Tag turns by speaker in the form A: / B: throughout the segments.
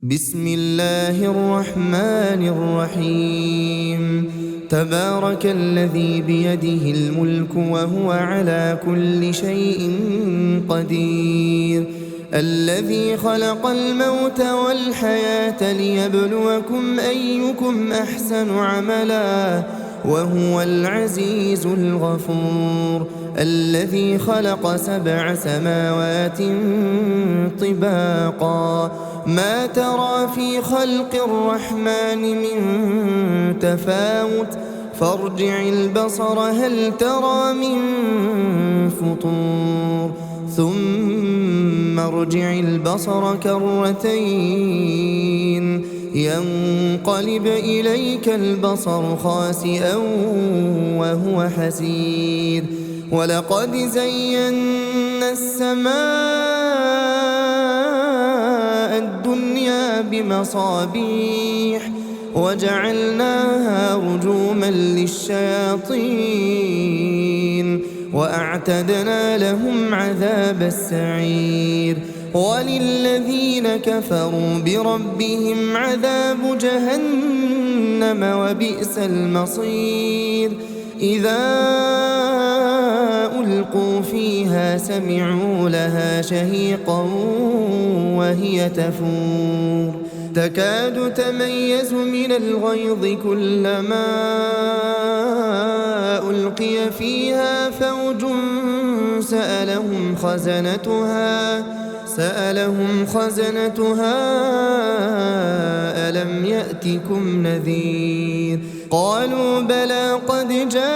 A: بسم الله الرحمن الرحيم. تبارك الذي بيده الملك وهو على كل شيء قدير، الذي خلق الموت والحياة ليبلوكم أيكم أحسن عملا وهو العزيز الغفور، الذي خلق 7 سماوات طباقا ما ترى في خلق الرحمن من تفاوت فارجع البصر هل ترى من فطور ثم ارجع البصر كرتين ينقلب إليك البصر خاسئا وهو حسير، ولقد زينا السماء الدنيا بمصابيح وجعلناها رجوما للشياطين وأعتدنا لهم عذاب السعير، وللذين كفروا بربهم عذاب جهنم وبئس المصير. إذا ألقوا فيها سمعوا لها شهيقا وهي تفور تكاد تميز من الغيظ كلما ألقي فيها فوج سألهم خزنتها ألم يأتكم نذير؟ قالوا بلى قد جاءنا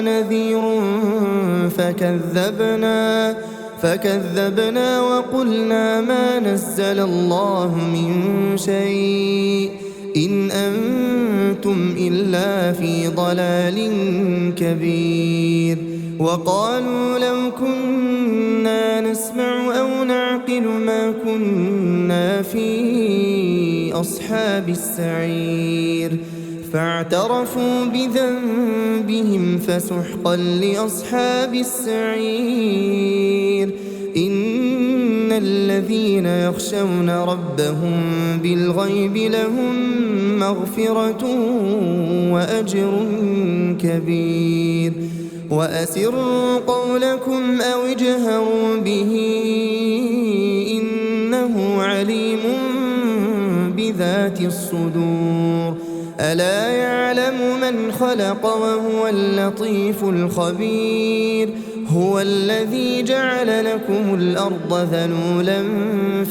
A: نذير فكذبنا وقلنا ما نزل الله من شيء إن أنتم إلا في ضلال كبير. وقالوا لو كنا نسمع أو نعقل ما كنا في أصحاب السعير، فاعترفوا بذنبهم فسحقا لأصحاب السعير. إن الذين يخشون ربهم بالغيب لهم مغفرة وأجر كبير. وأسروا قولكم أو اجهروا به إنه عليم بذات الصدور. ألا يعلم من خلق وهو اللطيف الخبير. هو الذي جعل لكم الأرض ذلولا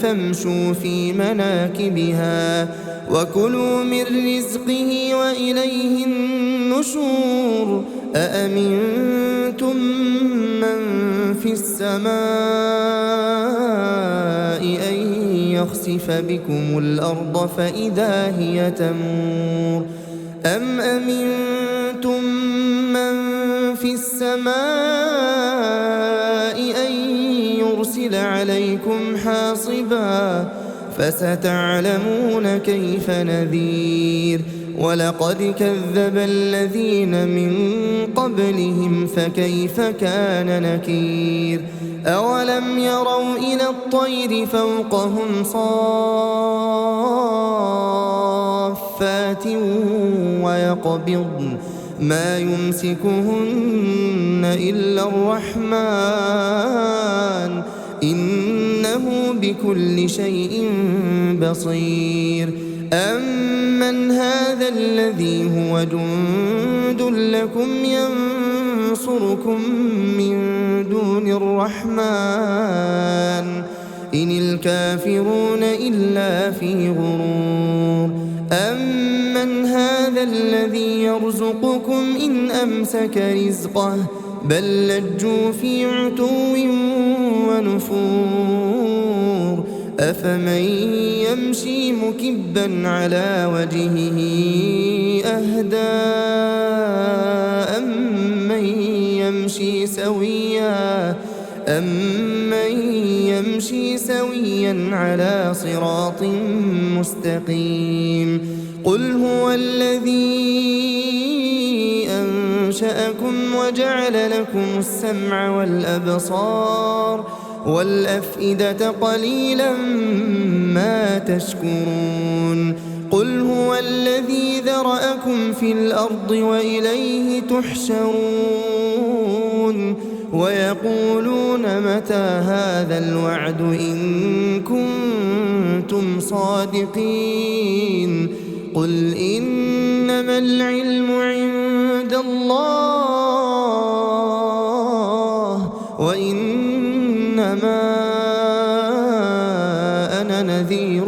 A: فامشوا في مناكبها وكلوا من رزقه وإليه النشور. أأمنتم من في السماء أن يخسف بكم الأرض فإذا هي تمور أم أمنتم من في السماء أن يرسل عليكم حاصبا فستعلمون كيف نذير. ولقد كذب الذين من قبلهم فكيف كان نكير. أولم يروا إلى الطير فوقهم صافات ويقبضن ما يمسكهن إلا الرحمن إنه بكل شيء بصير. أمن هذا الذي هو جند لكم ينصركم من دون الرحمن إن الكافرون إلا في غرور. أمن هذا الذي يرزقكم إن أمسك رزقه بل لجوا في عتو ونفور. أفمن يمشي مكبا على وجهه أهدى أمن يمشي سويا على صراط مستقيم. قل هو الذي أنشأكم وجعل لكم السمع والأبصار والأفئدة قليلا ما تشكرون قل هو الذي ذرأكم في الأرض وإليه تحشرون ويقولون متى هذا الوعد إن كنتم صادقين قل إنما العلم عند الله وإنما أنا نذير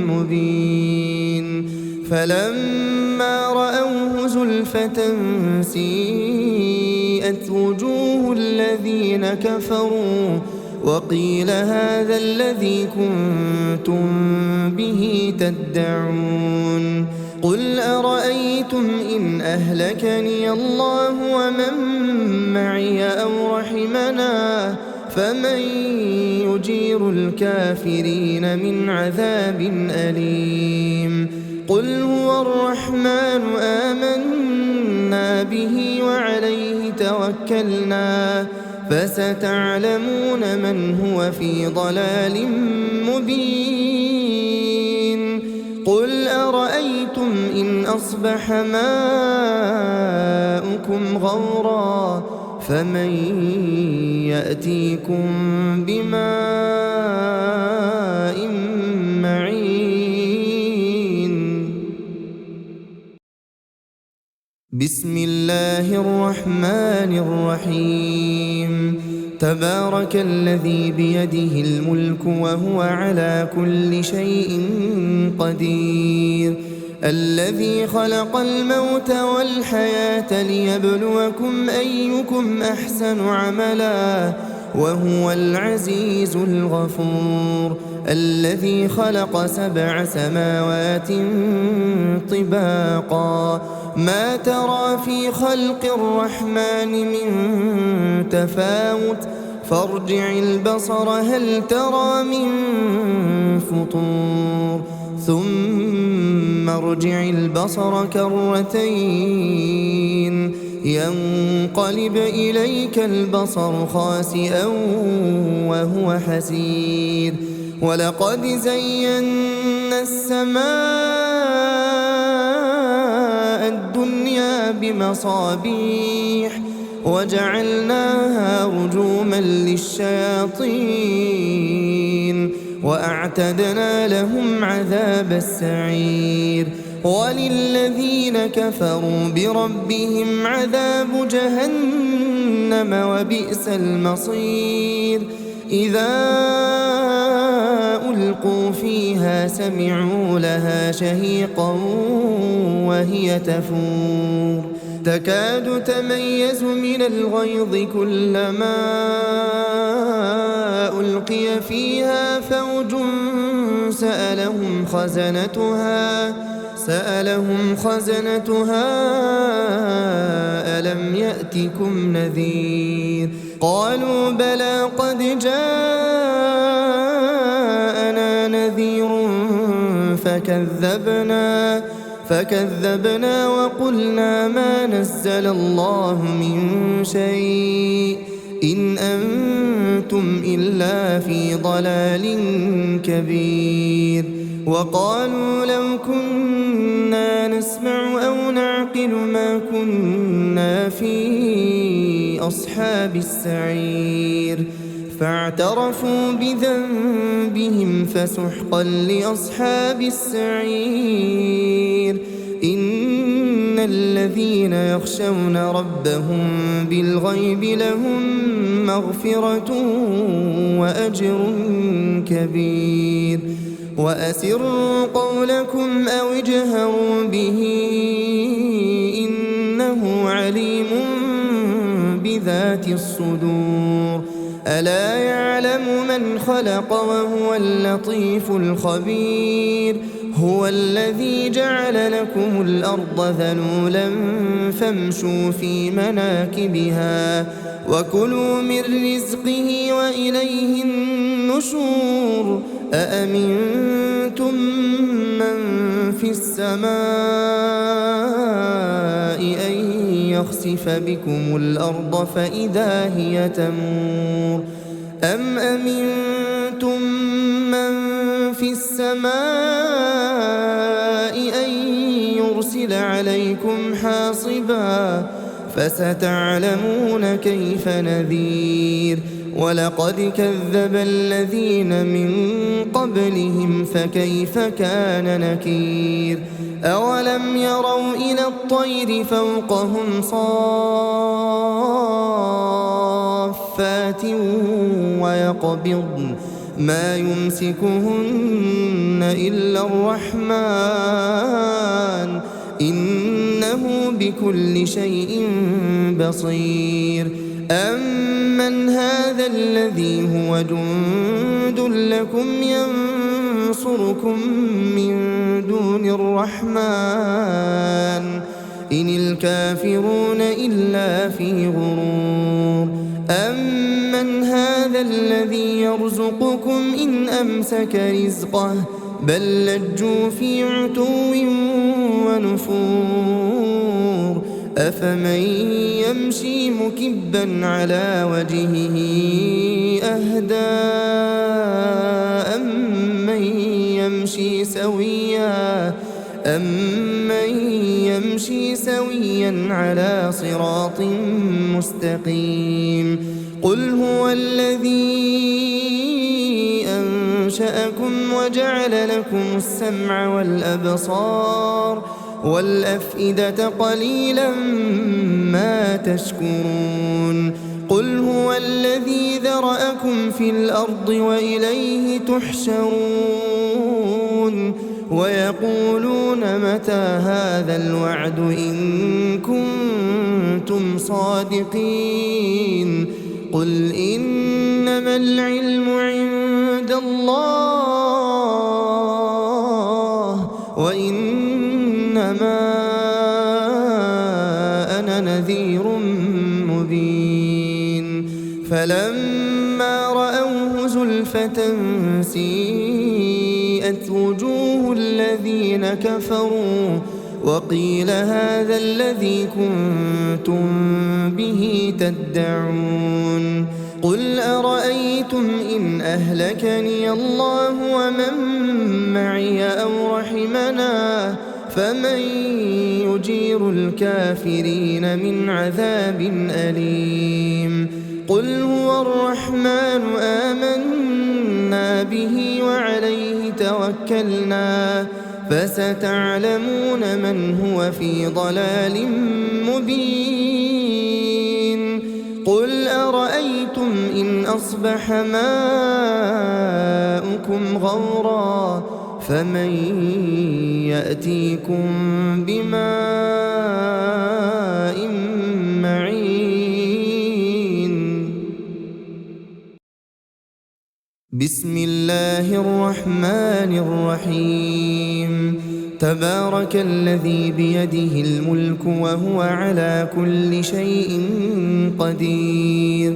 A: مبين فلما رأوه زلفة سيئت وجوه الذين كفروا وقيل هذا الذي كنتم به تدعون قل أرأيتم إن أهلكني الله ومن معي أو رحمنا فمن يجير الكافرين من عذاب أليم قل هو الرحمن آمنا به وعليه توكلنا فستعلمون من هو في ضلال مبين قل أرأيتم إن أصبح ماؤكم غورا فمن يأتيكم بماء معين بسم الله الرحمن الرحيم تبارك الذي بيده الملك وهو على كل شيء قدير الذي خلق الموت والحياة ليبلوكم أيكم أحسن عملا وهو العزيز الغفور الذي خلق 7 سماوات طباقا ما ترى في خلق الرحمن من تفاوت فارجع البصر هل ترى من فطور ثم ارجع البصر كرتين ينقلب إليك البصر خاسئا وهو حسير ولقد زينا السماء الدنيا بمصابيح وجعلناها رجوما للشياطين وأعتدنا لهم عذاب السعير وللذين كفروا بربهم عذاب جهنم وبئس المصير إذا ألقوا فيها سمعوا لها شهيقا وهي تفور تكاد تميز من الغيظ كلما ألقي فيها فوج سألهم خزنتها ألم يأتكم نذير قالوا بلى قد جاءنا نذير فكذبنا وقلنا ما نزل الله من شيء إن أنتم إلا في ضلال كبير وقالوا لو كنا نسمع أو نعقل ما كنا في أصحاب السعير فاعترفوا بذنبهم فسحقا لأصحاب السعير إن الذين يخشون ربهم بالغيب لهم مغفرة وأجر كبير وأسروا قولكم أو اجهروا به إنه عليم بذات الصدور ألا يعلم من خلق وهو اللطيف الخبير هو الذي جعل لكم الأرض ذلولا فامشوا في مناكبها وكلوا من رزقه وإليه النشور أأمنتم من في السماء أن يخسف بكم الأرض فإذا هي تمور أم أمنتم من في السماء أن يرسل عليكم حاصبا فستعلمون كيف نذير ولقد كذب الذين من قبلهم فكيف كان نكير أولم يروا إلى الطير فوقهم صافات ويقبضن ما يمسكهن إلا الرحمن إنه بكل شيء بصير أمن هذا الذي هو جند لكم ينصركم من دون الرحمن إن الكافرون إلا في غرور أمن هذا الذي يرزقكم إن أمسك رزقه بل لجوا في عتو ونفور أفمن يمشي مكبا على وجهه أهدى أمن يمشي سويا على صراط مستقيم قل هو الذي أنشأكم وجعل لكم السمع والأبصار والأفئدة قليلا ما تشكرون قل هو الذي ذرأكم في الأرض وإليه تحشرون ويقولون متى هذا الوعد إن كنتم صادقين قل إنما العلم عند الله وإنما أنا نذير مبين فلما رأوه زلفة سيئت وجوه الذين كفروا وقيل هذا الذي كنتم به تدعون قل أرأيتم إن أهلكني الله ومن معي أو رحمنا فمن يجير الكافرين من عذاب أليم قل هو الرحمن آمنا به وعليه توكلنا فستعلمون من هو في ضلال مبين قل أرأيتم إن أصبح ماؤكم غورا فمن يأتيكم بماء معين بسم الله الرحمن الرحيم تبارك الذي بيده الملك وهو على كل شيء قدير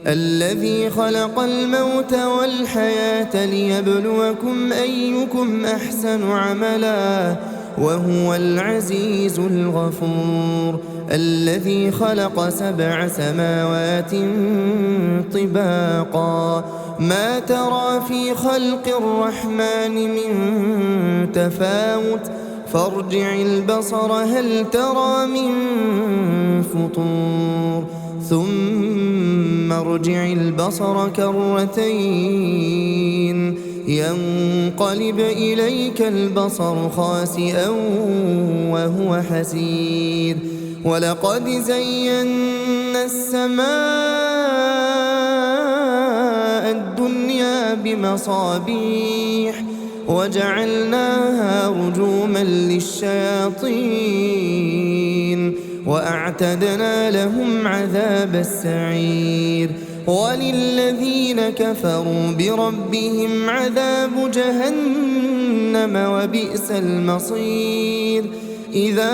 A: الذي خلق الموت والحياة ليبلوكم أيكم أحسن عملا وهو العزيز الغفور الذي خلق 7 سماوات طباقا ما ترى في خلق الرحمن من تفاوت فارجع البصر هل ترى من فطور ثم ارجع البصر كرتين ينقلب إليك البصر خاسئا وهو حسير ولقد زينا السماء الدنيا بمصابيح وجعلناها رجوما للشياطين وأعتدنا لهم عذاب السعير وللذين كفروا بربهم عذاب جهنم وبئس المصير إذا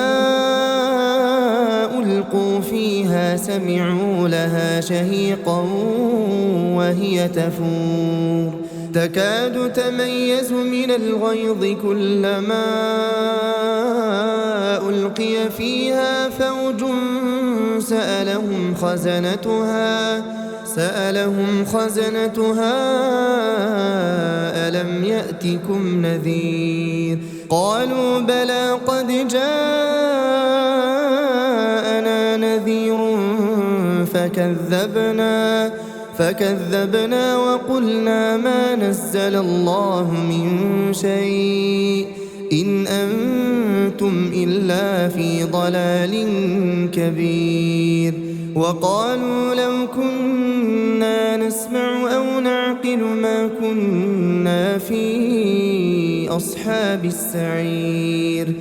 A: ألقوا فيها سمعوا لها شهيقا وهي تفور تكاد تميز من الغيظ كلما ألقي فيها فوج سألهم خزنتها ألم يأتكم نذير قالوا بلى قد جاءنا نذير فكذبنا وقلنا ما نزل الله من شيء إن أنتم إلا في ضلال كبير وقالوا لو كنا نسمع أو نعقل ما كنا في أصحاب السعير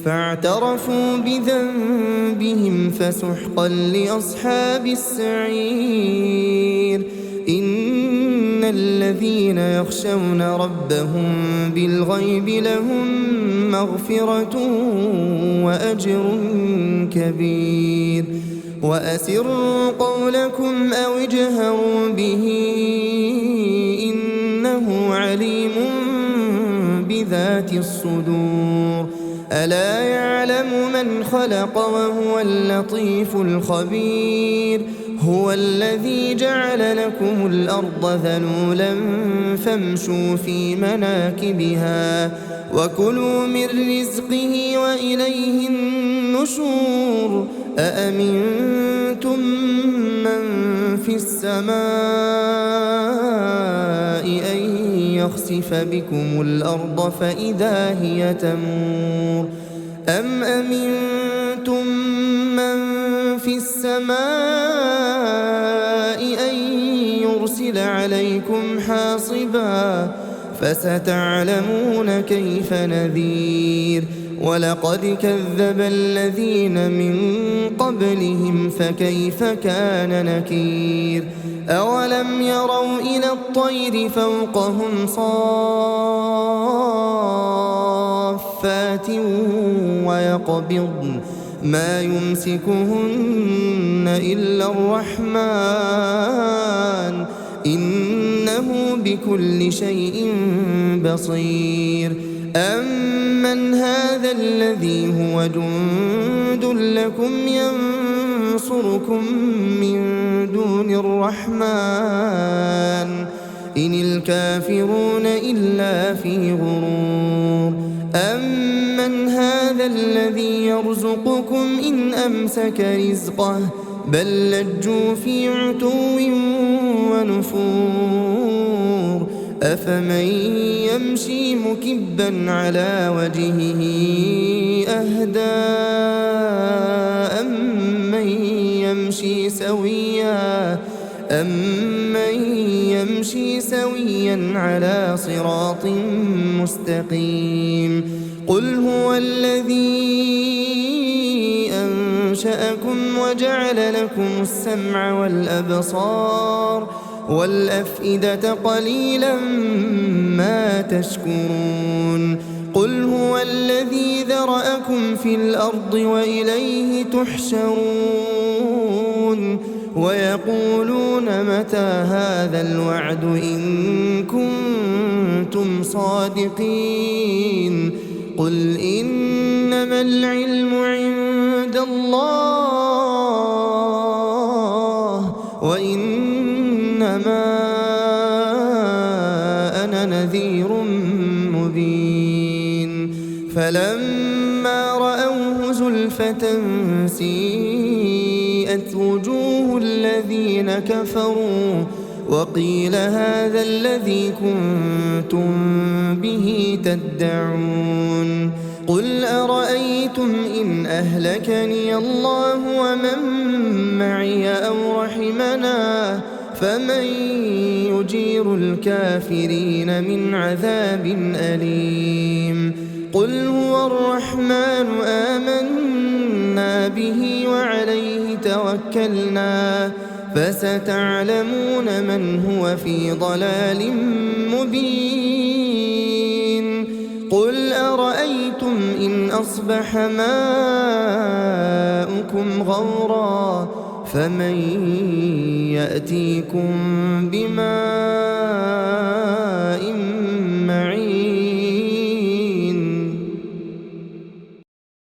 A: فاعترفوا بذنبهم فسحقا لأصحاب السعير إن الذين يخشون ربهم بالغيب لهم مغفرة وأجر كبير وأسروا قولكم أو اجهروا به إنه عليم بذات الصدور ألا يعلم من خلق وهو اللطيف الخبير هو الذي جعل لكم الأرض ذلولا فامشوا في مناكبها وكلوا من رزقه وإليه النشور أأمنتم من في السماء أن يخسف بكم الأرض فإذا هي تمور أم أمنتم من في السماء أن يرسل عليكم حاصبا فستعلمون كيف نذير ولقد كذب الذين من قبلهم فكيف كان نكير أولم يروا إلى الطير فوقهم صافات ويقبضن ما يمسكهن إلا الرحمن إنه بكل شيء بصير أمن هذا الذي هو جند لكم ينصركم من دون الرحمن إن الكافرون إلا في غرور أمن هذا الذي يرزقكم إن أمسك رزقه بل لجوا في عتو ونفور أفمن يمشي مكبا على وجهه أهدى أمن يمشي سويا على صراط مستقيم قل هو الذي أنشأكم وجعل لكم السمع والأبصار والأفئدة قليلا ما تشكرون قل هو الذي ذرأكم في الأرض وإليه تحشرون ويقولون متى هذا الوعد إن كنتم صادقين قل إنما العلم عند الله وإنما أنا نذير مبين فلما رأوه زلفة سيئت وجوه الذين كفروا وقيل هذا الذي كنتم به تدعون قل أرأيتم إن أهلكني الله ومن معي أو رحمنا فمن يجير الكافرين من عذاب أليم قل هو الرحمن آمنا به وعليه توكلنا فستعلمون من هو في ضلال مبين قل أرأيتم إن أصبح ماؤكم غورا فمن يأتيكم بماء